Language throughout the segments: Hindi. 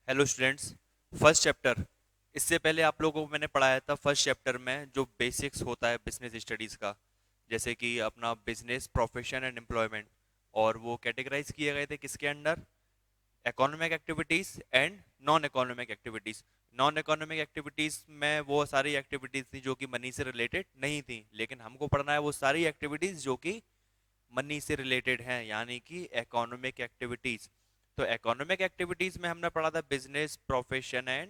Hello students. फर्स्ट चैप्टर, इससे पहले आप लोगों को मैंने पढ़ाया था फर्स्ट चैप्टर में जो बेसिक्स होता है बिजनेस स्टडीज़ का, जैसे कि अपना बिजनेस, प्रोफेशन एंड एम्प्लॉयमेंट। और वो कैटेगराइज किए गए थे किसके under? Economic activities and non economic activities. Non economic activities में वो सारी एक्टिविटीज़ थी जो कि मनी से रिलेटेड नहीं थी, लेकिन हमको पढ़ना है वो सारी एक्टिविटीज़ जो कि मनी से रिलेटेड हैं, यानी कि इकोनॉमिक एक्टिविटीज़। तो इकोनॉमिक एक्टिविटीज़ में हमने पढ़ा था बिजनेस, प्रोफेशन एंड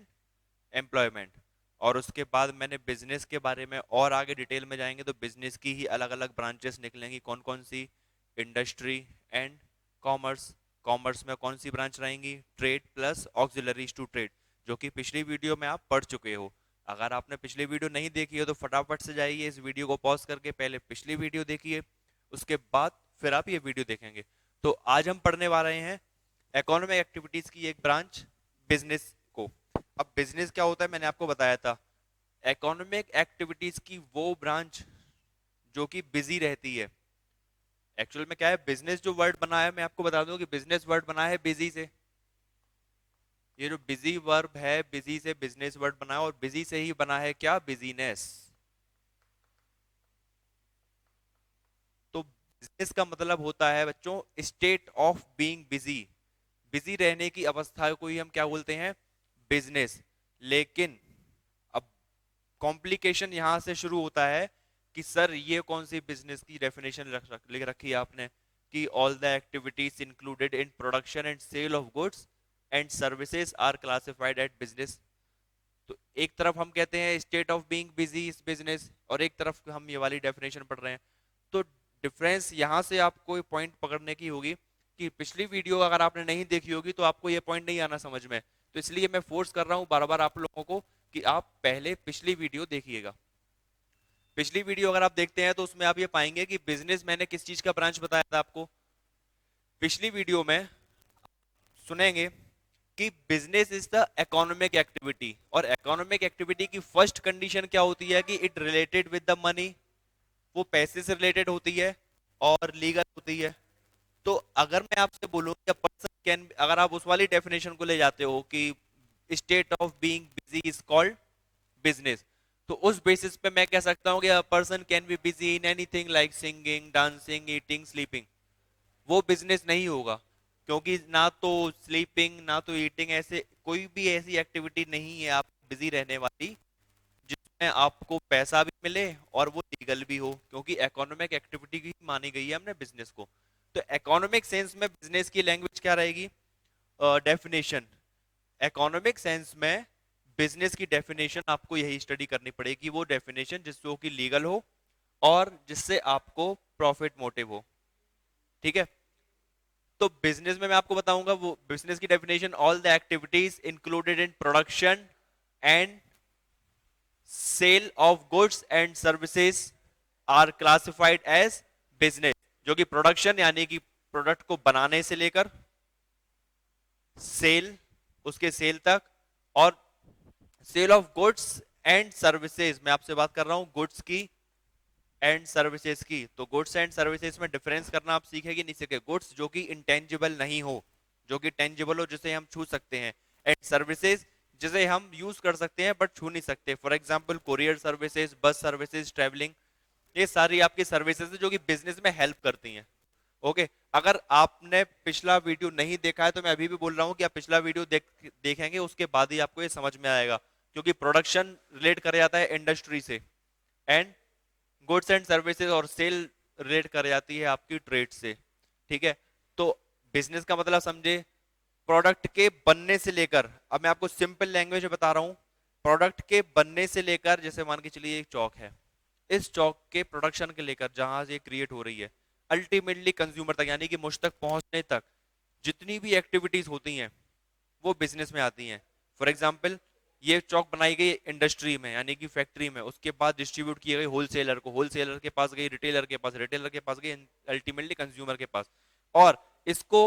एम्प्लॉयमेंट। और उसके बाद मैंने बिजनेस के बारे में और आगे डिटेल में जाएंगे तो बिजनेस की ही अलग अलग ब्रांचेस निकलेंगी। कौन कौन सी? Industry and commerce. कॉमर्स में कौन सी ब्रांच रहेंगी? Trade plus auxiliaries to trade, जो कि पिछली वीडियो में आप पढ़ चुके हो। अगर आपने पिछली वीडियो नहीं देखी हो तो फटाफट से जाइए, इस वीडियो को पॉज करके पहले पिछली वीडियो देखिए, उसके बाद फिर आप ये वीडियो देखेंगे। तो आज हम पढ़ने वाले हैं इकोनॉमिक एक्टिविटीज की एक ब्रांच, बिजनेस को। अब बिजनेस क्या होता है मैंने आपको बताया था। इकोनॉमिक एक्टिविटीज की वो ब्रांच जो कि बिजी रहती है। एक्चुअल में क्या है, बिजनेस जो वर्ड बना है, मैं आपको बता दूं कि बिजनेस वर्ड बना है बिजी से। ये जो बिजी वर्ब है, बिजी से बिजनेस वर्ड बना है, और बिजी से ही बना है क्या? बिजीनेस। तो बिजनेस का मतलब होता है बच्चों state of being busy. Busy रहने की अवस्था को ही हम क्या बोलते हैं? बिजनेस। लेकिन अब कॉम्प्लिकेशन यहां से शुरू होता है कि सर ये कौन सी बिजनेस की डेफिनेशन लिख रखी है आपने कि all the activities included in production and sale of goods and services are classified at business. तो एक तरफ हम कहते हैं state of being busy is business, और एक तरफ हम ये वाली डेफिनेशन पढ़ रहे हैं। तो डिफरेंस यहां से आपको पॉइंट पकड़ने की होगी कि पिछली वीडियो अगर आपने नहीं देखी होगी तो आपको ये पॉइंट नहीं आना समझ में। तो इसलिए मैं फोर्स कर रहा हूं बार बार आप लोगों को कि आप पहले पिछली वीडियो देखिएगा। पिछली वीडियो अगर आप देखते हैं तो उसमें आप ये पाएंगे कि बिजनेस मैंने किस चीज का ब्रांच बताया था आपको। पिछली वीडियो में सुनेंगे कि business is the economic activity, और इकोनॉमिक एक्टिविटी की फर्स्ट कंडीशन क्या होती है कि it related with the money. वो पैसे से रिलेटेड होती है और लीगल होती है। तो अगर मैं आपसे बोलूं कि पर्सन कैन, अगर आप उस वाली डेफिनेशन को ले जाते हो कि state of being busy is called business, तो उस बेसिस पे मैं कह सकता हूं कि a person can be busy in anything like singing, dancing, eating, sleeping. वो बिजनेस नहीं होगा, क्योंकि ना तो स्लीपिंग ना तो ईटिंग, ऐसे कोई भी ऐसी एक्टिविटी नहीं है आप बिजी रहने वाली जिसमें आपको पैसा भी मिले और वो लीगल भी हो, क्योंकि इकोनॉमिक एक्टिविटी की मानी गई है हमने बिजनेस को। तो इकोनॉमिक सेंस में बिजनेस की लैंग्वेज क्या रहेगी? डेफिनेशन। इकोनॉमिक सेंस में बिजनेस की डेफिनेशन आपको यही स्टडी करनी पड़ेगी, वो डेफिनेशन जिसको कि लीगल हो और जिससे आपको प्रॉफिट मोटिव हो। ठीक है। तो बिजनेस में मैं आपको बताऊंगा वो बिजनेस की definition, all the activities included in production and sale of goods and services are classified as business. जो कि प्रोडक्शन यानी कि प्रोडक्ट को बनाने से लेकर सेल, उसके सेल तक, और sale of goods and services, मैं आपसे बात कर रहा हूं गुड्स की एंड सर्विसेज की। तो गुड्स एंड सर्विसेज में डिफरेंस करना आप सीखेंगे नहीं सीखे। गुड्स जो कि इंटेंजिबल नहीं हो, जो कि टेंजिबल हो, जिसे हम छू सकते हैं, एंड सर्विसेज जिसे हम यूज कर सकते हैं बट छू नहीं सकते। For example courier services, bus services, travelling, ये सारी आपकी सर्विसेज है जो कि बिजनेस में हेल्प करती हैं। ओके। अगर आपने पिछला वीडियो नहीं देखा है तो मैं अभी भी बोल रहा हूं कि आप पिछला वीडियो देखेंगे, उसके बाद ही आपको ये समझ में आएगा, क्योंकि प्रोडक्शन रिलेट कर जाता है इंडस्ट्री से, एंड गुड्स एंड सर्विसेज और सेल रिलेट कर जाती है आपकी ट्रेड से। ठीक है। तो बिजनेस का मतलब समझे, प्रोडक्ट के बनने से लेकर, अब मैं आपको सिंपल लैंग्वेज में बता रहा हूं, प्रोडक्ट के बनने से लेकर, जैसे मान के चलिए एक चौक है, इस चौक के प्रोडक्शन के लेकर जहां से क्रिएट हो रही है अल्टीमेटली कंज्यूमर तक यानी कि मुझ तक पहुंचने तक जितनी भी एक्टिविटीज होती हैं वो बिजनेस में आती हैं। फॉर एग्जाम्पल ये चौक बनाई गई इंडस्ट्री में यानी कि फैक्ट्री में, उसके बाद डिस्ट्रीब्यूट किए गए होलसेलर को, होलसेलर के पास गई रिटेलर के पास, रिटेलर के पास गई अल्टीमेटली कंज्यूमर के पास, और इसको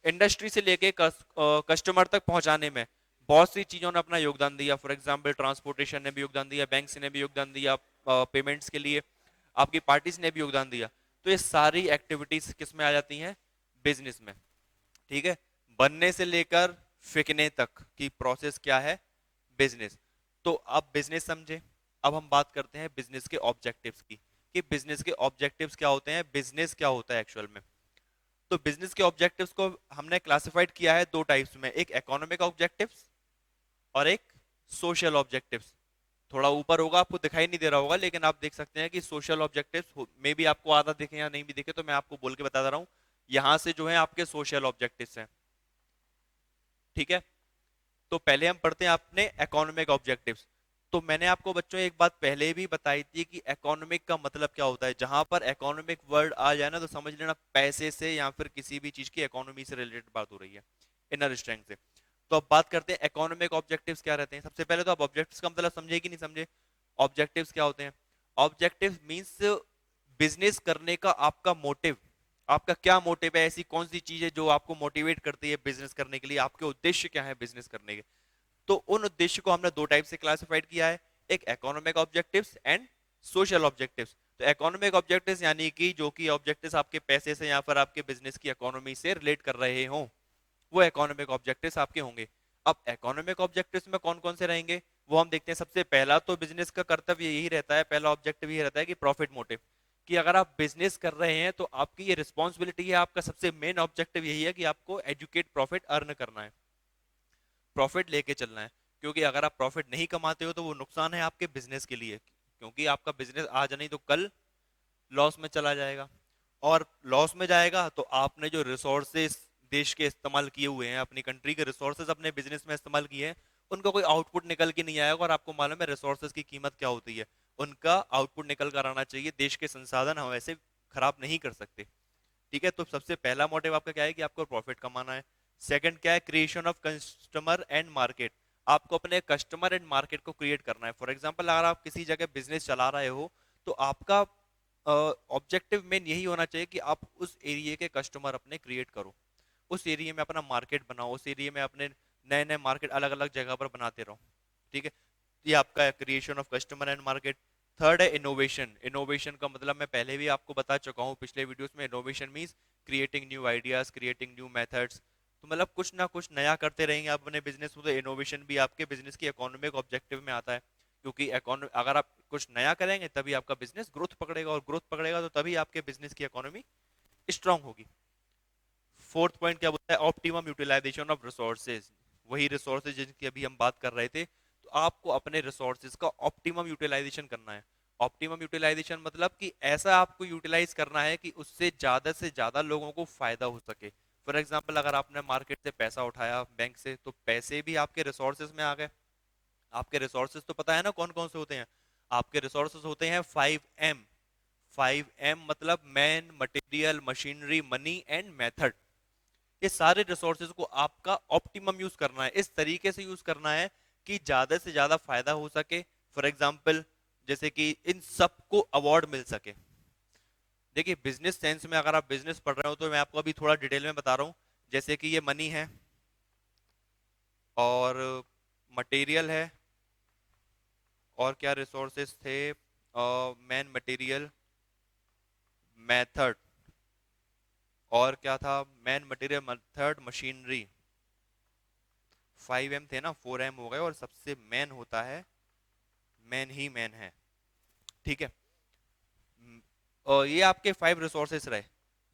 इंडस्ट्री से लेके कस्टमर तक पहुंचाने में बहुत सी चीजों ने अपना योगदान दिया। फॉर एग्जाम्पल ट्रांसपोर्टेशन ने भी योगदान दिया, बैंक्स ने भी योगदान दिया, पेमेंट्स के लिए आपकी पार्टीज ने भी योगदान दिया। तो ये सारी एक्टिविटीज किस में आ जाती हैं? बिजनेस में। ठीक है। बनने से लेकर फेंकने तक की प्रोसेस क्या है? बिजनेस। तो अब बिजनेस समझे, अब हम बात करते हैं बिजनेस के ऑब्जेक्टिव्स की, कि बिजनेस के ऑब्जेक्टिव्स क्या होते हैं, बिजनेस क्या होता है एक्चुअल में। तो बिजनेस के ऑब्जेक्टिव्स को हमने क्लासिफाइड किया है दो टाइप्स में, एक इकोनॉमिक ऑब्जेक्टिव्स और एक सोशल ऑब्जेक्टिव्स। थोड़ा ऊपर होगा, आपको दिखाई नहीं दे रहा होगा, लेकिन आप देख सकते हैं कि सोशल ऑब्जेक्टिव्स में भी आपको आधा दिखे या नहीं भी दिखे, तो मैं आपको बोल के बता दे रहा हूं, यहां से जो है आपके सोशल ऑब्जेक्टिव्स हैं। ठीक है, तो पहले हम पढ़ते हैं अपने इकोनॉमिक ऑब्जेक्टिव्स। तो मैंने आपको बच्चों एक बात पहले भी बताई थी कि इकोनॉमिक का मतलब क्या होता है। जहां पर इकोनॉमिक वर्ड आ जाए ना, तो समझ लेना पैसे से या फिर किसी भी चीज की इकोनॉमी से रिलेटेड बात हो रही है, इनर स्ट्रेंथ से। तो अब बात करते हैं इकोनॉमिक ऑब्जेक्टिव्स क्या रहते हैं। सबसे पहले तो आप ऑब्जेक्टिव्स का मतलब समझे कि नहीं समझे। ऑब्जेक्टिव्स क्या होते हैं? ऑब्जेक्टिव मीन्स बिजनेस करने का आपका मोटिव, आपका क्या मोटिव है, ऐसी कौन सी चीज है जो आपको मोटिवेट करती है बिजनेस करने के लिए, आपके उद्देश्य क्या है बिजनेस करने के। तो उन उद्देश्य को हमने दो टाइप से क्लासिफाइड किया है, एक economic objectives and social objectives. तो इकोनॉमिक ऑब्जेक्टिव्स यानी कि जो कि ऑब्जेक्टिव्स आपके पैसे से या फिर आपके बिजनेस की इकोनॉमी से रिलेट कर रहे हों, वो इकोनॉमिक ऑब्जेक्टिव्स आपके होंगे। अब इकोनॉमिक ऑब्जेक्टिव्स में कौन कौन से रहेंगे वो हम देखते हैं। सबसे पहला तो बिजनेस का कर्तव्य यही रहता है, पहला ऑब्जेक्टिव यही रहता है कि प्रॉफिट मोटिव, कि अगर आप बिजनेस कर रहे हैं तो आपकी ये रिस्पॉन्सिबिलिटी है, आपका सबसे मेन ऑब्जेक्टिव यही है कि आपको एजुकेट प्रॉफिट अर्न करना है, प्रॉफिट लेके चलना है। क्योंकि अगर आप प्रॉफिट नहीं कमाते हो तो वो नुकसान है आपके बिजनेस के लिए, क्योंकि आपका बिजनेस आज नहीं तो कल लॉस में चला जाएगा। और लॉस में जाएगा तो आपने जो रिसोर्सेस देश के इस्तेमाल किए हुए हैं, अपनी कंट्री के रिसोर्सेज अपने बिजनेस में इस्तेमाल किए हैं, उनका कोई आउटपुट निकल के नहीं आएगा। और आपको मालूम है रिसोर्सेज की कीमत क्या होती है, उनका आउटपुट निकल कर आना चाहिए। देश के संसाधन हम ऐसे खराब नहीं कर सकते। ठीक है, तो सबसे पहला मोटिव आपका क्या है कि आपको प्रॉफिट कमाना है। सेकंड क्या है? Creation of customer and market, आपको अपने कस्टमर एंड मार्केट को क्रिएट करना है। फॉर एग्जांपल अगर आप किसी जगह बिजनेस चला रहे हो तो आपका ऑब्जेक्टिव मेन यही होना चाहिए कि आप उस एरिया के कस्टमर अपने क्रिएट करो, उस एरिया में अपना मार्केट बनाओ, उस एरिया में अपने नए नए मार्केट अलग अलग जगह पर बनाते रहो। ठीक है, ये आपका creation of customer and market. Third है इनोवेशन। इनोवेशन का मतलब मैं पहले भी आपको बता चुका हूँ पिछले वीडियोस में। Innovation means creating new ideas, creating new methods. तो मतलब कुछ ना कुछ नया करते रहेंगे आप अपने बिजनेस में, तो इनोवेशन भी आपके बिजनेस की इकोनॉमिक ऑब्जेक्टिव में आता है। क्योंकि अगर आप कुछ नया करेंगे तभी आपका बिजनेस ग्रोथ पकड़ेगा, और ग्रोथ पकड़ेगा तो तभी आपके बिजनेस की इकोनॉमी स्ट्रांग होगी। फोर्थ पॉइंट क्या बोलता है? Optimum utilisation of resources. वही रिसोर्सेज जिनकी अभी हम बात कर रहे थे, तो आपको अपने रिसोर्सेज का ऑप्टिमम यूटिलाइजेशन करना है। ऑप्टिमम यूटिलाइजेशन मतलब कि ऐसा आपको यूटिलाइज करना है कि उससे ज्यादा लोगों को फायदा हो सके। फॉर एग्जाम्पल अगर आपने मार्केट से पैसा उठाया बैंक से, तो पैसे भी आपके रिसोर्सेज में आ गए। आपके रिसोर्सेज तो पता है ना कौन कौन से होते हैं? आपके रिसोर्सेज होते हैं 5M। 5M मतलब man, material, machinery, money and method. ये सारे रिसोर्सेज को आपका ऑप्टिमम यूज करना है, इस तरीके से यूज करना है कि ज्यादा से ज्यादा फायदा हो सके। फॉर एग्जाम्पल जैसे कि इन सबको अवार्ड मिल सके। देखिए बिजनेस सेंस में अगर आप बिजनेस पढ़ रहे हो तो मैं आपको अभी थोड़ा डिटेल में बता रहा हूँ। जैसे कि ये मनी है, और मटेरियल है, और क्या रिसोर्सेज थे? मैन, मटेरियल, मेथड, और क्या था? Man, material, method, machinery. 5M थे ना, 4M हो गए, और सबसे मैन होता है, मैन ही मैन है। ठीक है, और ये आपके 5 रिसोर्सेस रहे।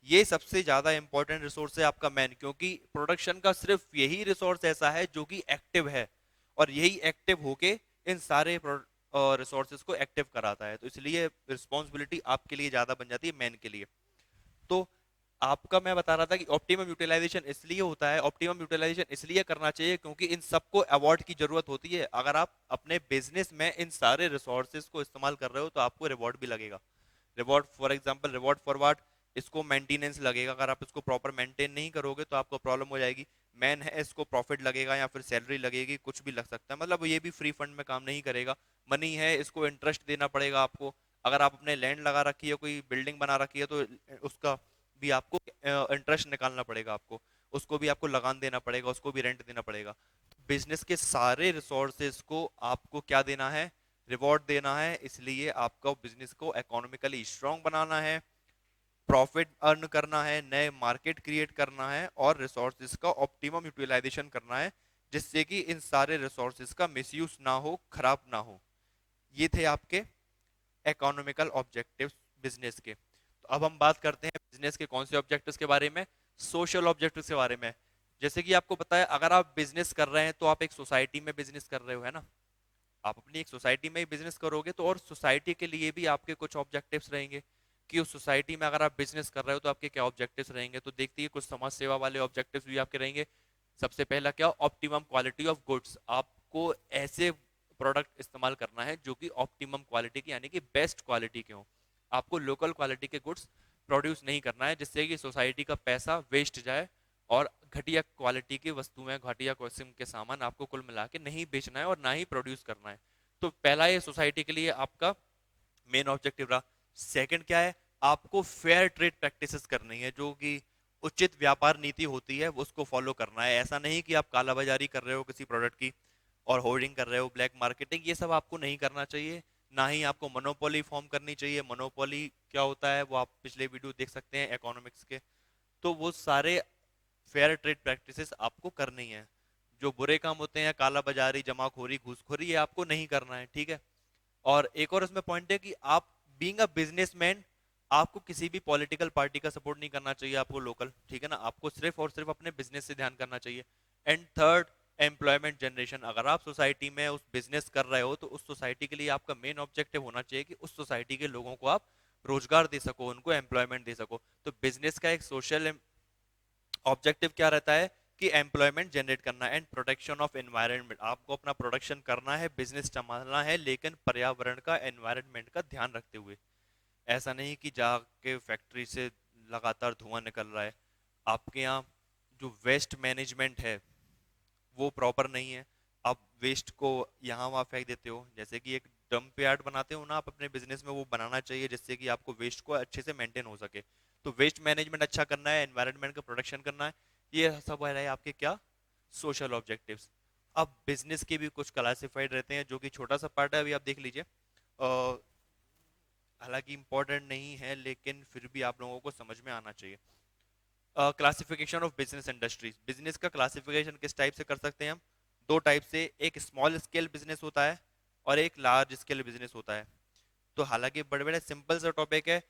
ये सबसे ज्यादा इंपॉर्टेंट रिसोर्स है आपका मैन, क्योंकि प्रोडक्शन का सिर्फ यही रिसोर्स ऐसा है जो कि एक्टिव है, और यही एक्टिव होके इन सारे रिसोर्सेज को एक्टिव कराता है। तो इसलिए रिस्पॉन्सिबिलिटी आपके लिए ज्यादा बन जाती है मैन के लिए। तो आपका मैं बता रहा था कि ऑप्टिमम यूटिलाइजेशन इसलिए होता है, ऑप्टिमम यूटिलाइजेशन इसलिए करना चाहिए क्योंकि इन सबको अवार्ड की जरूरत होती है। अगर आप अपने बिजनेस में इन सारे रिसोर्सेज को इस्तेमाल कर रहे हो तो आपको रिवॉर्ड भी लगेगा। Reward for example, reward for what? इसको मेंटेनेंस लगेगा, अगर आप इसको प्रॉपर मेंटेन नहीं करोगे तो आपको प्रॉब्लम हो जाएगी। मैन है, इसको प्रॉफिट लगेगा या फिर सैलरी लगेगी, कुछ भी लग सकता है, मतलब ये भी फ्री फंड में काम नहीं करेगा। मनी है, इसको इंटरेस्ट देना पड़ेगा आपको। अगर आप अपने लैंड लगा रखी है, कोई बिल्डिंग बना रखी है, तो उसका भी आपको इंटरेस्ट निकालना पड़ेगा आपको, उसको भी आपको लगान देना पड़ेगा, उसको भी रेंट देना पड़ेगा। बिजनेस के सारे रिसोर्सेज को आपको क्या देना है? रिवॉर्ड देना है। इसलिए आपको बिजनेस को इकोनॉमिकली स्ट्रांग बनाना है, प्रॉफिट अर्न करना है, नए मार्केट क्रिएट करना है और रिसोर्सेज का ऑप्टिमम यूटिलाइजेशन करना है, जिससे कि इन सारे रिसोर्सेज का मिसयूज ना हो, खराब ना हो। ये थे आपके इकोनॉमिकल ऑब्जेक्टिव्स बिजनेस के। तो अब हम बात करते हैं बिजनेस के कौन से ऑब्जेक्टिव्स के बारे में, सोशल ऑब्जेक्टिव्स के बारे में। जैसे कि आपको पता है, अगर आप बिजनेस कर रहे हैं तो आप एक सोसाइटी में बिजनेस कर रहे हो, है ना। आप अपनी एक सोसाइटी में ही बिजनेस करोगे तो, और सोसाइटी के लिए भी आपके कुछ ऑब्जेक्टिव्स रहेंगे कि उस सोसाइटी में अगर आप बिजनेस कर रहे हो तो आपके क्या ऑब्जेक्टिव्स रहेंगे। तो देखते हैं, कुछ समाज सेवा वाले ऑब्जेक्टिव्स भी आपके रहेंगे। सबसे पहला क्या, ऑप्टिमम क्वालिटी ऑफ गुड्स। आपको ऐसे प्रोडक्ट इस्तेमाल करना है जो कि ऑप्टिमम क्वालिटी के, यानी कि बेस्ट क्वालिटी के हों। आपको लोकल क्वालिटी के गुड्स प्रोड्यूस नहीं करना है जिससे कि सोसाइटी का पैसा वेस्ट जाए, और घटिया क्वालिटी की वस्तुएं, घटिया किस्म के सामान आपको कुल मिला के नहीं बेचना है और ना ही प्रोड्यूस करना है। तो पहला ये सोसाइटी के लिए आपका मेन ऑब्जेक्टिव रहा। सेकंड क्या है, आपको फेयर ट्रेड प्रैक्टिसेस करनी है, जो कि उचित व्यापार नीति होती है, उसको फॉलो करना है। ऐसा नहीं कि आप कालाबाजारी कर रहे हो किसी प्रोडक्ट की और होर्डिंग कर रहे हो, ब्लैक मार्केटिंग, ये सब आपको नहीं करना चाहिए। ना ही आपको मोनोपोली फॉर्म करनी चाहिए। मोनोपोली क्या होता है वो आप पिछले वीडियो देख सकते हैं इकोनॉमिक्स के। तो वो सारे फेयर ट्रेड प्रैक्टिसेस आपको करनी है। जो बुरे काम होते हैं, काला बाजारी, जमाखोरी, घूसखोरी, ये आपको नहीं करना है, ठीक है। और एक और इसमें पॉइंट है कि आप बीइंग अ बिजनेसमैन, आपको किसी भी पॉलिटिकल पार्टी का सपोर्ट नहीं करना चाहिए, आपको लोकल, ठीक है ना। आपको सिर्फ और सिर्फ अपने बिजनेस से ध्यान करना चाहिए। And third, employment generation. अगर आप सोसाइटी में उस बिजनेस कर रहे हो तो उस सोसाइटी के लिए आपका मेन ऑब्जेक्टिव होना चाहिए कि उस सोसाइटी के लोगों को आप रोजगार दे सको, उनको एम्प्लॉयमेंट दे सको। तो बिजनेस का एक सोशल ऑब्जेक्टिव क्या रहता है कि एम्प्लॉयमेंट जनरेट करना एंड प्रोटेक्शन ऑफ एनवायरनमेंट। आपको अपना प्रोडक्शन करना है, बिजनेस संभालना है, लेकिन पर्यावरण का, एनवायरनमेंट का ध्यान रखते हुए। ऐसा नहीं कि जाके फैक्ट्री से लगातार धुआं निकल रहा है, आपके यहाँ जो वेस्ट मैनेजमेंट है वो प्रॉपर नहीं है, आप वेस्ट को यहाँ वहाँ फेंक देते हो। जैसे कि एक डंप यार्ड बनाते हो ना आप अपने बिजनेस में, वो बनाना चाहिए जिससे कि आपको वेस्ट को अच्छे से मेंटेन हो सके। तो वेस्ट मैनेजमेंट अच्छा करना है, एनवायरनमेंट का प्रोटेक्शन करना है, ये सब है आपके क्या, सोशल ऑब्जेक्टिव्स। अब बिजनेस के भी कुछ क्लासिफाइड रहते हैं, जो कि छोटा सा पार्ट है, अभी आप देख लीजिए। हालांकि इंपॉर्टेंट नहीं है लेकिन फिर भी आप लोगों को समझ में आना चाहिए। Classification of business industries. Business का क्लासिफिकेशन किस टाइप से कर सकते हैं हम, दो टाइप से, एक स्मॉल स्केल बिजनेस होता है और एक लार्ज स्केल बिजनेस होता है। तो हालांकि बड़े बड़े सिंपल सा टॉपिक है।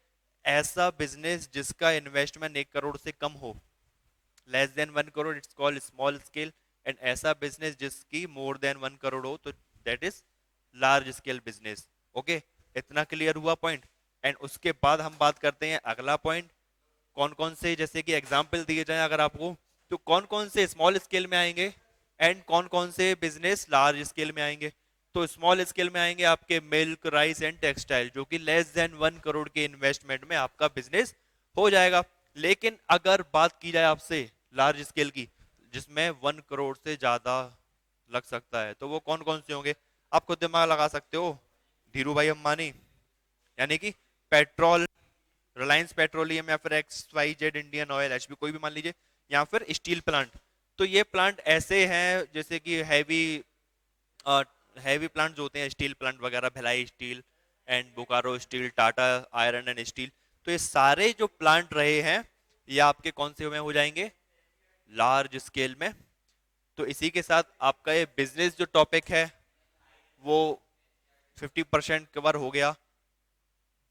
ऐसा बिजनेस जिसका इन्वेस्टमेंट 1 करोड़ से कम हो, less than 1 crore, it's called small scale. And ऐसा बिजनेस जिसकी मोर देन 1 करोड़ हो, तो that is large scale business. Okay, इतना क्लियर हुआ पॉइंट। एंड उसके बाद हम बात करते हैं अगला पॉइंट, कौन कौन से, जैसे कि एग्जाम्पल दिए जाए अगर आपको, तो कौन कौन से स्मॉल स्केल में आएंगे एंड कौन कौन से बिजनेस लार्ज स्केल में आएंगे। तो स्मॉल स्केल में आएंगे आपके मिल्क, राइस एंड टेक्सटाइल, जो कि लेस देन 1 करोड़ के इन्वेस्टमेंट में आपका बिजनेस हो जाएगा। लेकिन अगर बात की जाए आपसे लार्ज स्केल की, जिसमें 1 करोड़ से ज्यादा लग सकता है, तो वो कौन कौन से होंगे, आप खुद दिमाग लगा सकते हो। धीरू भाई अंबानी, यानी कि पेट्रोल, रिलायंस पेट्रोलियम, या फिर XYZ इंडियन ऑयल, एचपी, कोई भी मान लीजिए, या फिर स्टील प्लांट। तो ये प्लांट ऐसे हैं जैसे कि हैवी प्लांट जो होते हैं, स्टील प्लांट वगैरह, Bhilai steel and Bokaro steel, Tata iron and steel. तो ये सारे जो प्लांट रहे हैं, ये आपके कौन से में हो जाएंगे, लार्ज स्केल में। तो इसी के साथ आपका ये बिजनेस जो टॉपिक है वो 50% कवर हो गया।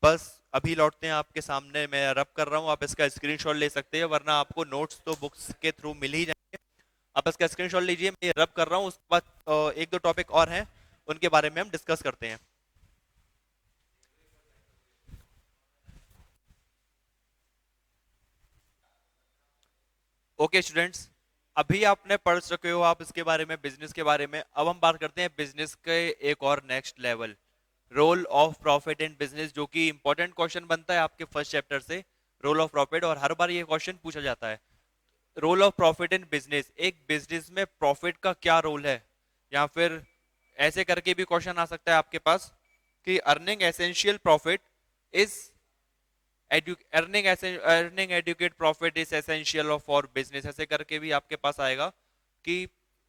बस अभी लौटते हैं आपके सामने, मैं रब कर रहा हूँ, आप इसका स्क्रीनशॉट ले सकते हैं, वरना आपको नोट्स तो बुक्स के थ्रू मिल ही जाएंगे। आप इसका स्क्रीनशॉट लीजिए, मैं रब कर रहा हूँ। उसके बाद एक दो टॉपिक और हैं, उनके बारे में हम डिस्कस करते हैं। ओके स्टूडेंट्स, अभी आपने पढ़ चुके हो आप इसके बारे में, बिजनेस के बारे में। अब हम बात करते हैं बिजनेस के एक और next level, role of profit in business, जो कि इंपॉर्टेंट क्वेश्चन बनता है आपके फर्स्ट चैप्टर से, रोल ऑफ प्रॉफिट, और हर बार ये क्वेश्चन पूछा जाता है। Role of profit in business, एक बिजनेस में प्रॉफिट का क्या रोल है, या फिर ऐसे करके भी क्वेश्चन आ सकता है आपके पास कि earning essential profit is earning adequate profit is essential of for business, ऐसे करके भी आपके पास आएगा कि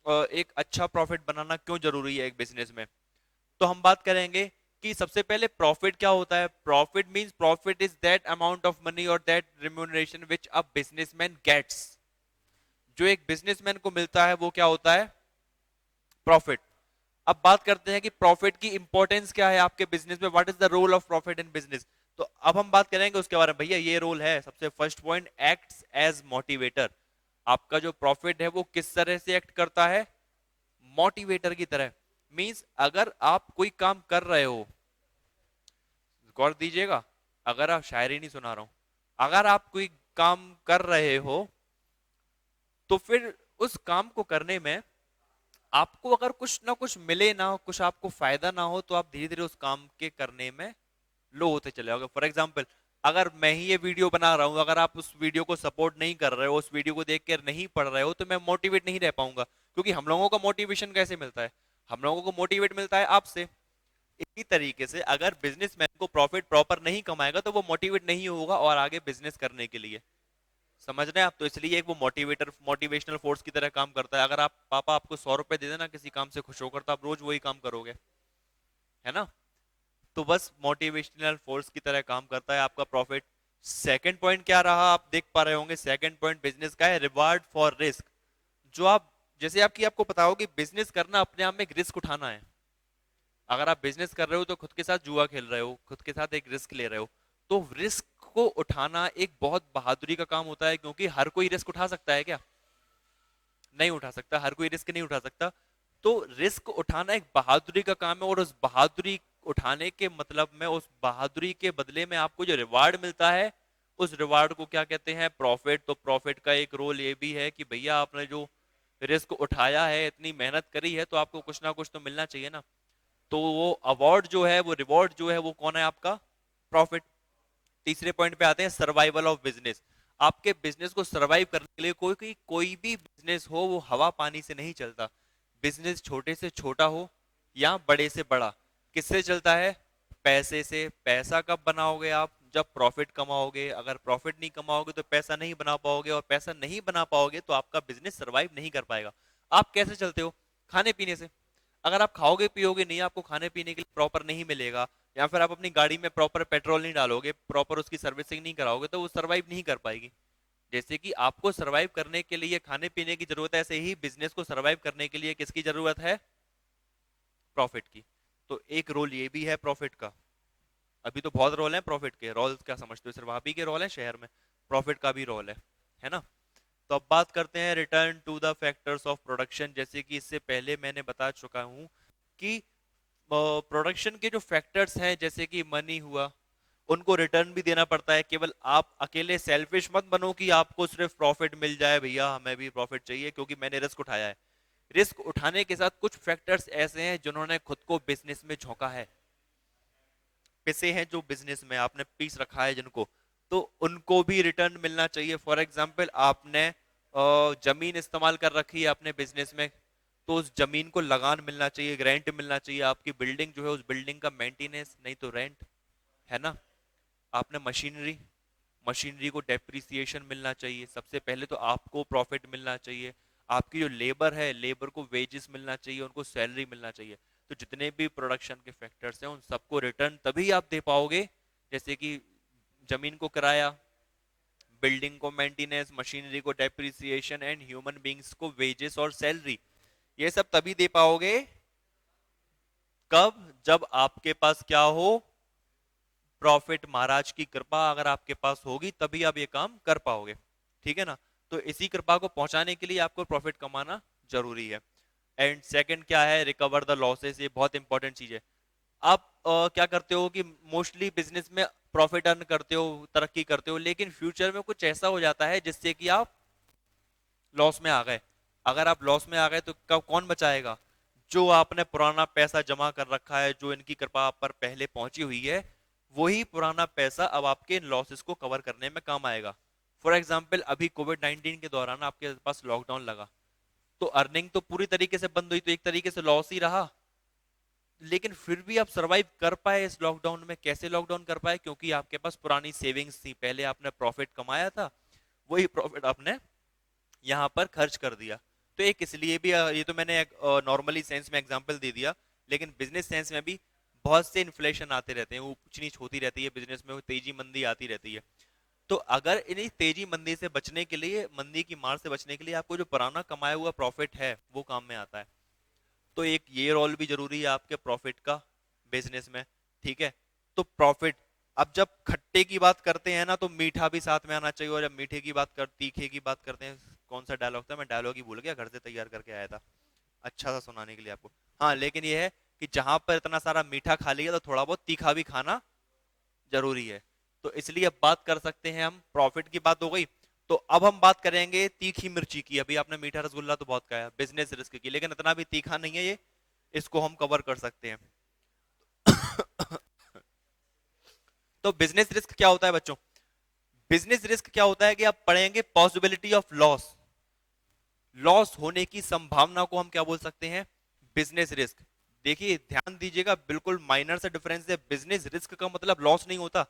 एक अच्छा प्रॉफिट बनाना क्यों जरूरी है एक बिजनेस में। तो हम बात करेंगे कि सबसे पहले प्रॉफिट क्या होता है। Profit means profit is that amount of money और that remuneration which a businessman gets. जो एक बिजनेसमैन को मिलता है वो क्या होता है, प्रॉफिट। अब बात करते हैं कि प्रॉफिट की इंपॉर्टेंस क्या है आपके बिजनेस में, what is the role of profit in business. तो अब हम बात करेंगे उसके बारे में। भैया ये रोल है, सबसे first point, acts as motivator. आपका जो प्रॉफिट है वो किस तरह से एक्ट करता है, मोटिवेटर की तरह। मींस अगर आप कोई काम कर रहे हो, गौर दीजिएगा, अगर आप, शायरी नहीं सुना रहा हूं, अगर आप कोई काम कर रहे हो तो फिर उस काम को करने में आपको अगर कुछ ना कुछ मिले ना हो, कुछ आपको फायदा ना हो, तो आप धीरे धीरे उस काम के करने में लो होते चले जाओगे। फॉर एग्जाम्पल, अगर मैं ही ये वीडियो बना रहा हूं, अगर आप उस वीडियो को सपोर्ट नहीं कर रहे हो, उस वीडियो को देख कर नहीं पढ़ रहे हो, तो मैं मोटिवेट नहीं रह पाऊंगा। क्योंकि हम लोगों का मोटिवेशन कैसे मिलता है, हम लोगों को मोटिवेट मिलता है आपसे। इसी तरीके से अगर बिजनेसमैन को प्रॉफिट प्रॉपर नहीं कमाएगा तो वो मोटिवेट नहीं होगा और आगे बिजनेस करने के लिए, समझ रहे हैं आप। तो इसलिए एक वो मोटिवेशनल फोर्स की तरह काम करता है। अगर आप, पापा आपको 100 रुपए दे देना किसी काम से खुश होकर, तो आप रोज वही काम करोगे, है ना। तो बस मोटिवेशनल फोर्स की तरह काम करता है आपका प्रॉफिट। सेकंड पॉइंट क्या रहा, आप देख पा रहे होंगे, सेकंड पॉइंट बिजनेस का है, रिवार्ड फॉर रिस्क। जो आप, जैसे आपकी, आपको पता हो कि बिजनेस करना अपने आप में एक रिस्क उठाना है। अगर आप बिजनेस कर रहे हो तो खुद के साथ जुआ खेल रहे हो, खुद के साथ एक रिस्क ले रहे हो। तो रिस्क को उठाना एक बहुत बहादुरी का काम होता है, क्योंकि हर कोई रिस्क उठा सकता है क्या, नहीं उठा सकता, हर कोई रिस्क नहीं उठा सकता। तो रिस्क उठाना एक बहादुरी का काम है, और उस बहादुरी उठाने के मतलब में, उस बहादुरी के बदले में आपको जो रिवार्ड मिलता है, उस रिवार्ड को क्या कहते हैं, प्रॉफिट। तो प्रॉफिट का एक रोल ये भी है कि भैया आपने जो रिस्क उठाया है, इतनी मेहनत करी है, तो आपको कुछ ना कुछ तो मिलना चाहिए ना। तो वो अवार्ड जो है, वो रिवॉर्ड जो है, वो कौन है, आपका प्रॉफिट। तीसरे पॉइंट पे आते हैं, सर्वाइवल ऑफ बिजनेस। आपके बिजनेस को सर्वाइव करने के लिए, कोई भी बिजनेस हो वो हवा पानी से नहीं चलता। बिजनेस छोटे से छोटा हो या बड़े से बड़ा, किससे चलता है, पैसे से। पैसा कब बनाओगे आप, जब प्रॉफिट कमाओगे। अगर प्रॉफिट नहीं कमाओगे तो पैसा नहीं बना पाओगे, और पैसा नहीं बना पाओगे तो आपका बिजनेस सर्वाइव नहीं कर पाएगा। आप कैसे चलते हो, खाने पीने से। अगर आप खाओगे पियोगे नहीं, आपको खाने पीने के लिए प्रॉपर नहीं मिलेगा, या फिर आप अपनी गाड़ी में प्रॉपर पेट्रोल नहीं डालोगे, प्रॉपर उसकी सर्विसिंग नहीं कराओगे, तो वो सर्वाइव नहीं कर पाएगी। जैसे कि आपको सर्वाइव करने के लिए खाने पीने की जरूरत है, ऐसे ही बिजनेस को सर्वाइव करने के लिए किसकी जरूरत है, प्रॉफिट की। तो एक रोल ये भी है प्रॉफिट का। अभी तो बहुत रोल है प्रॉफिट के, रोल क्या समझते हो, सिर्फ आप ही के रोल है शहर में, प्रॉफिट का भी रोल है ना। तो अब बात करते हैं return to the factors of production. जैसे कि इससे पहले मैंने बता चुका हूं कि प्रोडक्शन के जो फैक्टर्स हैं, जैसे कि मनी हुआ, उनको रिटर्न भी देना पड़ता है। केवल आप अकेले सेल्फिश मत बनो कि आपको सिर्फ प्रॉफिट मिल जाए, भैया हमें भी प्रॉफिट चाहिए क्योंकि मैंने रिस्क उठाया है। रिस्क उठाने के साथ कुछ फैक्टर्स ऐसे हैं जिन्होंने खुद को बिजनेस में झोंका है, पिसे हैं जो बिजनेस में, आपने पीस रखा है जिनको, तो उनको भी रिटर्न मिलना चाहिए। फॉर एग्जाम्पल, आपने जमीन इस्तेमाल कर रखी है अपने बिजनेस में, तो उस जमीन को लगान मिलना चाहिए, रेंट मिलना चाहिए। आपकी बिल्डिंग जो है, उस बिल्डिंग का मेंटेनेंस, नहीं तो रेंट, है ना। आपने मशीनरी, मशीनरी को डेप्रिसिएशन मिलना चाहिए। सबसे पहले तो आपको प्रॉफिट मिलना चाहिए। आपकी जो लेबर है, लेबर को वेजेस मिलना चाहिए, उनको सैलरी मिलना चाहिए। तो जितने भी प्रोडक्शन के फैक्टर्स हैं, उन सबको रिटर्न तभी आप दे पाओगे, जैसे कि जमीन को किराया, बिल्डिंग को मेंटेनेंस, मशीनरी को डेप्रिसिएशन, एंड ह्यूमन बींग्स को वेजेस और सैलरी। ये सब तभी दे पाओगे कब, जब आपके पास क्या हो, प्रॉफिट। महाराज की कृपा अगर आपके पास होगी तभी आप ये काम कर पाओगे, ठीक है ना। तो इसी कृपा को पहुंचाने के लिए आपको प्रॉफिट कमाना जरूरी है। एंड सेकंड क्या है, रिकवर द लॉसेस। ये बहुत इंपॉर्टेंट चीज है। आप क्या करते हो कि मोस्टली बिजनेस में प्रॉफिट अर्न करते हो, तरक्की करते हो, लेकिन फ्यूचर में कुछ ऐसा हो जाता है जिससे कि आप लॉस में आ गए। अगर आप लॉस में आ गए तो कब, कौन बचाएगा, जो आपने पुराना पैसा जमा कर रखा है, जो इनकी कृपा आप पर पहले पहुंची हुई है, वही पुराना पैसा अब आपके लॉसेस को कवर करने में काम आएगा। फॉर एग्जाम्पल, अभी कोविड 19 के दौरान आपके पास लॉकडाउन लगा, तो अर्निंग तो पूरी तरीके से बंद हुई, तो एक तरीके से लॉस ही रहा। लेकिन फिर भी आप सरवाइव कर पाए इस लॉकडाउन में। कैसे लॉकडाउन कर पाए, क्योंकि आपके पास पुरानी सेविंग्स थी, पहले आपने प्रॉफिट कमाया था, वही प्रॉफिट आपने यहाँ पर खर्च कर दिया। तो एक इसलिए भी, ये तो मैंने नॉर्मली सेंस में एग्जांपल दे दिया, लेकिन बिजनेस सेंस में भी बहुत से इन्फ्लेशन आते रहते हैं, ऊंच नीच होती रहती है बिजनेस में, तेजी मंदी आती रहती है। तो अगर इन्हीं तेजी मंदी से बचने के लिए, मंदी की मार से बचने के लिए आपको जो पुराना कमाया हुआ प्रॉफिट है वो काम में आता है। तो एक ये रोल भी जरूरी है आपके प्रॉफिट का बिजनेस में। ठीक है, तो प्रॉफिट, अब जब खट्टे की बात करते हैं ना तो मीठा भी साथ में आना चाहिए, और जब मीठे की बात कर, तीखे की बात करते हैं, कौन सा डायलॉग था, मैं डायलॉग ही भूल गया, घर से तैयार करके आया था अच्छा सा सुनाने के लिए आपको। हाँ, लेकिन ये है कि जहां पर इतना सारा मीठा खा लिया तो थोड़ा बहुत तीखा भी खाना जरूरी है। तो इसलिए अब बात कर सकते हैं हम, प्रॉफिट की बात हो गई, तो अब हम बात करेंगे तीखी मिर्ची की। अभी आपने मीठा रसगुल्ला तो बहुत खाया, बिजनेस रिस्क की, लेकिन इतना भी तीखा नहीं है ये, इसको हम कवर कर सकते हैं। तो बिजनेस रिस्क क्या होता है बच्चों? बिजनेस रिस्क क्या होता है कि आप पढ़ेंगे पॉसिबिलिटी ऑफ लॉस, लॉस होने की संभावना को हम क्या बोल सकते हैं? Business risk. देखिए ध्यान दीजिएगा, बिल्कुल माइनर सा डिफरेंस है। बिजनेस रिस्क का मतलब लॉस नहीं होता,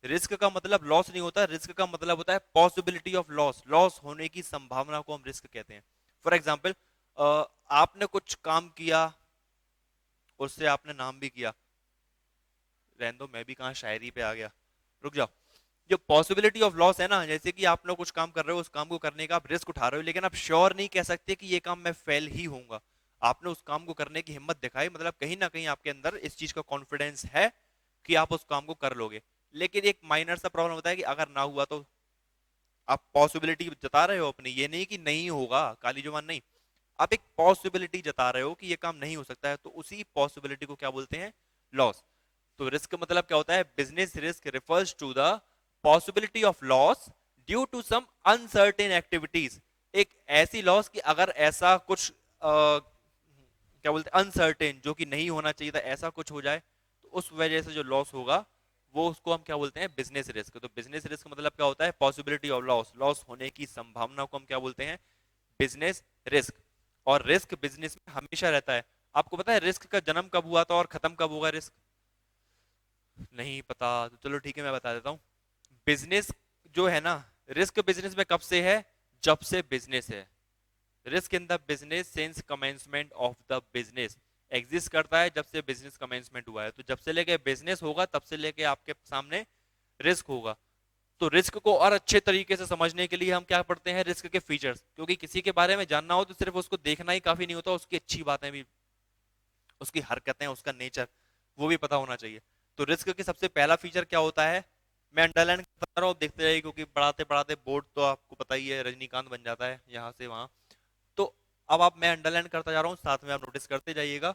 रिस्क का मतलब लॉस नहीं होता, रिस्क का मतलब होता है पॉसिबिलिटी ऑफ लॉस, लॉस होने की संभावना को हम रिस्क कहते हैं। फॉर एग्जाम्पल, आपने कुछ काम किया, उससे आपने नाम भी किया, रहने दो, मैं भी कहाँ शायरी पे आ गया, रुक जाओ। जो पॉसिबिलिटी ऑफ लॉस है ना, जैसे कि आप लोग कुछ काम कर रहे हो, उस काम को करने का आप रिस्क उठा रहे हो, लेकिन आप श्योर नहीं कह सकते कि ये काम मैं फेल ही होऊंगा। आपने उस काम को करने की हिम्मत दिखाई, मतलब कहीं ना कहीं आपके अंदर इस चीज का कॉन्फिडेंस है कि आप उस काम को कर लोगे। लेकिन एक माइनर सा प्रॉब्लम होता है कि अगर ना हुआ तो आप पॉसिबिलिटी जता रहे हो अपनी, ये नहीं कि नहीं होगा, काली जुबान नहीं, आप एक पॉसिबिलिटी जता रहे हो कि ये काम नहीं हो सकता है, तो उसी पॉसिबिलिटी को क्या बोलते हैं? लॉस। तो रिस्क मतलब क्या होता है? Business risk refers to the possibility of loss due to some uncertain activities. एक ऐसी लॉस कि अगर ऐसा कुछ क्या बोलते हैं, अनसर्टेन, जो कि नहीं होना चाहिए था, ऐसा कुछ हो जाए, तो उस वजह से जो लॉस होगा वो, उसको हम क्या बोलते हैं? Business risk. तो बिजनेस रिस्क मतलब क्या होता है? पॉसिबिलिटी ऑफ लॉस, लॉस होने की संभावना को हम क्या बोलते हैं? Business risk. और रिस्क बिजनेस में हमेशा रहता है। आपको पता है रिस्क का जन्म कब हुआ था और खत्म कब होगा रिस्क? नहीं पता? तो चलो ठीक है, मैं बता देता हूँ। बिजनेस जो है ना, रिस्क बिजनेस में कब से है? जब से बिजनेस है। Risk in the business since commencement of the business, exist करता है जब से बिजनेस कमेंसमेंट हुआ है। तो जब से लेके बिजनेस होगा तब से लेके आपके सामने रिस्क होगा। तो रिस्क को और अच्छे तरीके से समझने के लिए हम क्या पढ़ते हैं? रिस्क के फीचर्स। क्योंकि किसी के बारे में जानना हो तो सिर्फ उसको देखना ही काफी नहीं होता, उसकी अच्छी बातें भी, उसकी हरकतें, उसका नेचर, वो भी पता होना चाहिए। तो रिस्क के सबसे पहला फीचर क्या होता है? मैं अंडरलाइन करता रहा हूँ, देखते रहिए, क्योंकि पढ़ाते पढ़ाते बोर्ड तो आपको पता ही है, रजनीकांत बन जाता है यहाँ से वहां। तो अब आप, मैं अंडरलाइन करता जा रहा हूँ, साथ में आप नोटिस करते जाइएगा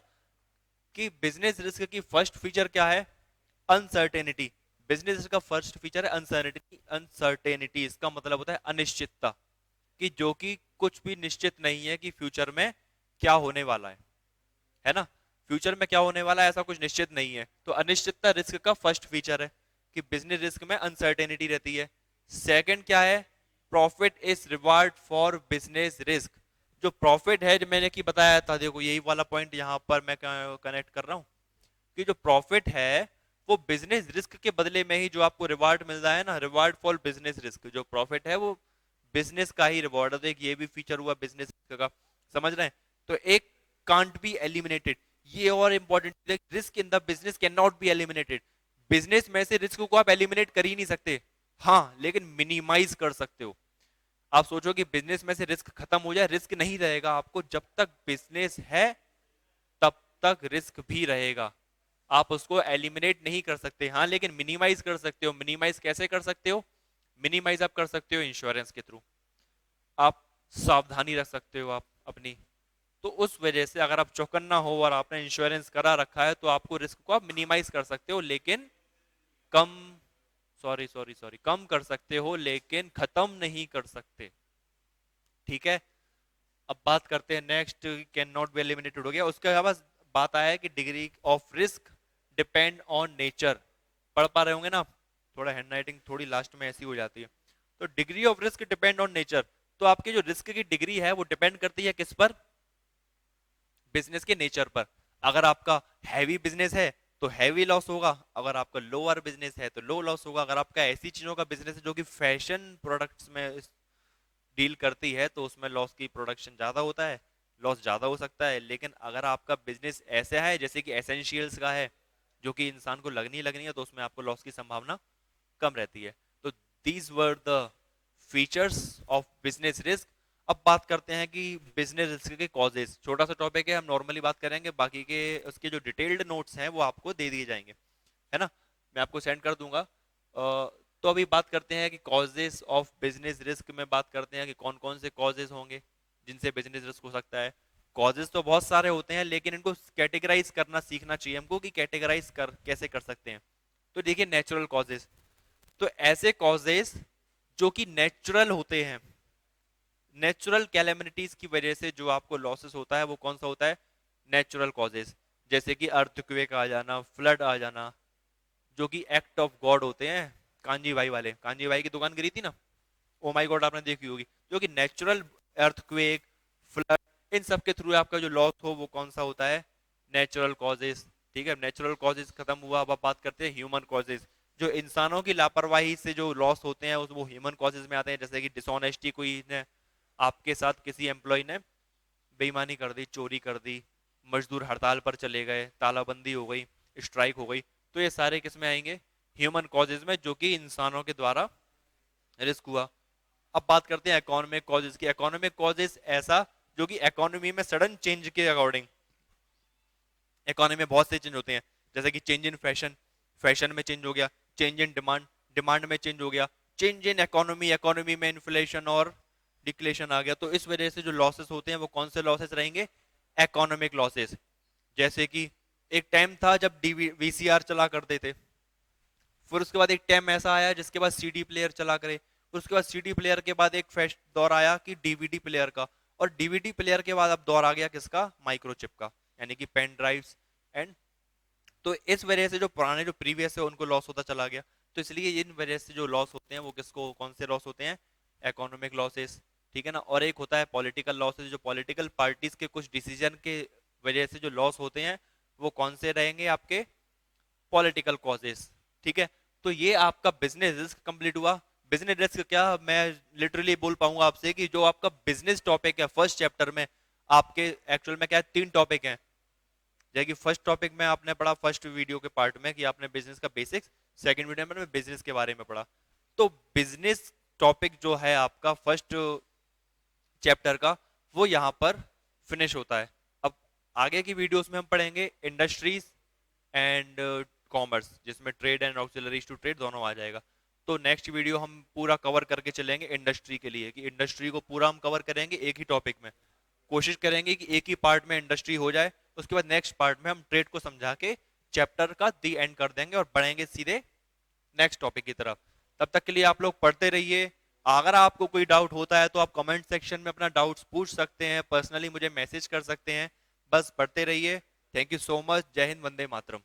कि बिजनेस रिस्क की फर्स्ट फीचर क्या है? अनसर्टेनिटी। बिजनेस रिस्क का फर्स्ट फीचर है अनसर्टेनिटी। अनसर्टेनिटी इसका मतलब होता है अनिश्चितता, कि जो कि कुछ भी निश्चित नहीं है कि फ्यूचर में क्या होने वाला है ना? फ्यूचर में क्या होने वाला है ऐसा कुछ निश्चित नहीं है। तो अनिश्चितता रिस्क का फर्स्ट फीचर है, कि बिजनेस रिस्क में अनसर्टेनिटी रहती है। सेकंड क्या है? Profit is reward for business risk. जो प्रॉफिट है, जो मैंने की बताया था, देखो यही वाला पॉइंट यहां पर मैं कनेक्ट कर रहा हूं, कि जो प्रॉफिट है वो बिजनेस रिस्क के बदले में ही जो आपको रिवार्ड मिल रहा है ना, रिवार्ड फॉर बिजनेस रिस्क, जो प्रॉफिट है वो बिजनेस का ही रिवॉर्ड है। तो एक ये भी फीचर हुआ बिजनेस रिस्क का, समझ रहे हैं? तो एक कांट बी एलिमिनेटेड, ये और important, risk in the business can not be eliminated. Business में से रिस्क को आप एलिमिनेट कर ही नहीं सकते, हाँ, लेकिन मिनिमाइज कर सकते हो। आप सोचो कि बिजनेस में से रिस्क खत्म हो जाए, रिस्क नहीं रहेगा आपको, जब तक बिजनेस है तब तक रिस्क भी रहेगा। आप उसको एलिमिनेट नहीं कर सकते, हाँ, लेकिन मिनिमाइज कर सकते हो। मिनिमाइज कैसे कर सकते हो? मिनिमाइज आप कर सकते हो इंश्योरेंस के थ्रू, आप सावधानी रख सकते हो आप अपनी। तो उस वजह से अगर आप चौकन्ना हो और आपने इंश्योरेंस करा रखा है तो आपको रिस्क को आप मिनिमाइज कर सकते हो, लेकिन कम, सॉरी सॉरी सॉरी, कम कर सकते हो, लेकिन खत्म नहीं कर सकते। ठीक है, अब बात करते हैं next, can not be eliminated हो गया। उसके बाद बात आया है कि degree of risk depend on nature. पढ़ पा रहे होंगे ना आप? थोड़ा हैंड राइटिंग थोड़ी लास्ट में ऐसी हो जाती है। तो degree of risk depend on nature. तो आपकी जो रिस्क की डिग्री है वो डिपेंड करती है किस पर? बिजनेस के नेचर पर। अगर आपका हैवी बिजनेस है तो हैवी लॉस होगा, अगर आपका लोअर बिजनेस है तो लो लॉस होगा। अगर आपका ऐसी चीजों का बिजनेस है जो कि फैशन प्रोडक्ट्स में डील करती है तो उसमें लॉस की प्रोडक्शन ज्यादा होता है, लॉस ज़्यादा हो सकता है। लेकिन अगर आपका बिजनेस ऐसा है जैसे कि एसेंशियल्स का है, जो कि इंसान को लगनी ही लगनी है, तो उसमें आपको लॉस की संभावना कम रहती है। तो these were the features of business risk. अब बात करते हैं कि बिजनेस रिस्क के कॉजेस, छोटा सा टॉपिक है, हम नॉर्मली बात करेंगे, बाकी के उसके जो डिटेल्ड नोट्स हैं वो आपको दे दिए जाएंगे, है ना, मैं आपको सेंड कर दूंगा। तो अभी बात करते हैं कि कॉजेस ऑफ बिजनेस रिस्क में बात करते हैं कि कौन कौन से कॉजेस होंगे जिनसे बिजनेस रिस्क हो सकता है। कॉजेस तो बहुत सारे होते हैं, लेकिन इनको कैटेगराइज करना सीखना चाहिए हमको कि कैटेगराइज कर कैसे कर सकते हैं। तो देखिए, नेचुरल कॉजेस, तो ऐसे कॉजेस जो कि नेचुरल होते हैं, नेचुरल कैलेमिटीज की वजह से जो आपको लॉसेस होता है वो कौन सा होता है, नेचुरल कॉजेस। जैसे कि अर्थक्वेक आ जाना, फ्लड आ जाना, जो कि एक्ट ऑफ गॉड होते हैं। कांजी भाई वाले, कांजी भाई की दुकान गिरी थी ना, ओ माई गॉड आपने देखी होगी, जो कि नेचुरल अर्थक्वेक, फ्लड, इन सब के थ्रू आपका जो लॉस हो वो कौन सा होता है, नेचुरल कॉजेस। ठीक है, नेचुरल कॉजेस खत्म हुआ, अब आप बात करते हैं ह्यूमन कॉजेस। जो इंसानों की लापरवाही से जो लॉस होते हैं वो ह्यूमन कॉजेस में आते हैं। जैसे कि डिसऑनेस्टी, कोई ने आपके साथ किसी एम्प्लॉय ने बेईमानी कर दी, चोरी कर दी, मजदूर हड़ताल पर चले गए, तालाबंदी हो गई, स्ट्राइक हो गई, तो ये सारे किस में आएंगे, ह्यूमन कॉजेज में, जो कि इंसानों के द्वारा रिस्क हुआ। अब बात करते हैं इकोनॉमिक कॉजेज की। इकोनॉमिक कॉजेज ऐसा जो कि इकोनॉमी में सडन चेंज के अकॉर्डिंग, इकोनॉमी में बहुत से चेंज होते हैं, जैसे कि चेंज इन फैशन, फैशन में चेंज हो गया, चेंज इन डिमांड, डिमांड में चेंज हो गया, चेंज इन इकोनॉमी, इकोनॉमी में इन्फ्लेशन और डिक्लेशन आ गया। तो इस वजह से जो लॉसेस होते हैं वो कौन से लॉसेस रहेंगे, इकोनॉमिक लॉसेस। जैसे कि एक टाइम था जब वीसीआर चला करते थे, फिर उसके बाद एक टाइम ऐसा आया जिसके बाद सीडी प्लेयर चला करे, फिर उसके बाद सीडी प्लेयर के बाद एक फैश दौर आया कि डीवीडी प्लेयर का, और डीवीडी प्लेयर के बाद अब दौर आ गया किसका, माइक्रोचिप का, यानी कि पेन ड्राइव्स एंड। तो इस वजह से जो पुराने जो प्रीवियस है उनको लॉस होता चला गया। तो इसलिए इन वजह से जो लॉस होते हैं वो किसको, कौन से लॉस होते हैं, इकोनॉमिक लॉसेस। ठीक है ना। और एक होता है पॉलिटिकल लॉसेस, जो पॉलिटिकल पार्टीज के कुछ डिसीजन के वजह से जो लॉस होते हैं वो कौन से रहेंगे, आपके पॉलिटिकल कॉजेस। ठीक है। तो ये आपका बिजनेस रिस्क कंप्लीट हुआ। बिजनेस रिस्क क्या, मैं लिटरली बोल पाऊंगा आपसे कि जो आपका बिजनेस टॉपिक है फर्स्ट चैप्टर में, आपके एक्चुअल में क्या है, 3 टॉपिक हैं। जैसे कि फर्स्ट टॉपिक में आपने पढ़ा फर्स्ट वीडियो के पार्ट में कि आपने बिजनेस का बेसिक्स, सेकंड वीडियो में बिजनेस के बारे में पढ़ा। तो बिजनेस टॉपिक जो है आपका फर्स्ट चैप्टर का, वो यहाँ पर फिनिश होता है। अब आगे की वीडियोस में हम पढ़ेंगे इंडस्ट्रीज एंड कॉमर्स, जिसमें trade and auxiliaries to trade दोनों आ जाएगा। तो नेक्स्ट वीडियो हम पूरा कवर करके चलेंगे इंडस्ट्री के लिए, कि इंडस्ट्री को पूरा हम कवर करेंगे एक ही टॉपिक में। कोशिश करेंगे कि एक ही पार्ट में इंडस्ट्री हो जाए, उसके बाद नेक्स्ट पार्ट में हम ट्रेड को समझा के चैप्टर का दी एंड कर देंगे और बढ़ेंगे सीधे नेक्स्ट टॉपिक की तरफ। तब तक के लिए आप लोग पढ़ते रहिए। अगर आपको कोई डाउट होता है तो आप कमेंट सेक्शन में अपना डाउट्स पूछ सकते हैं, पर्सनली मुझे मैसेज कर सकते हैं। बस पढ़ते रहिए। Thank you so much. जय हिंद, वंदे मातरम।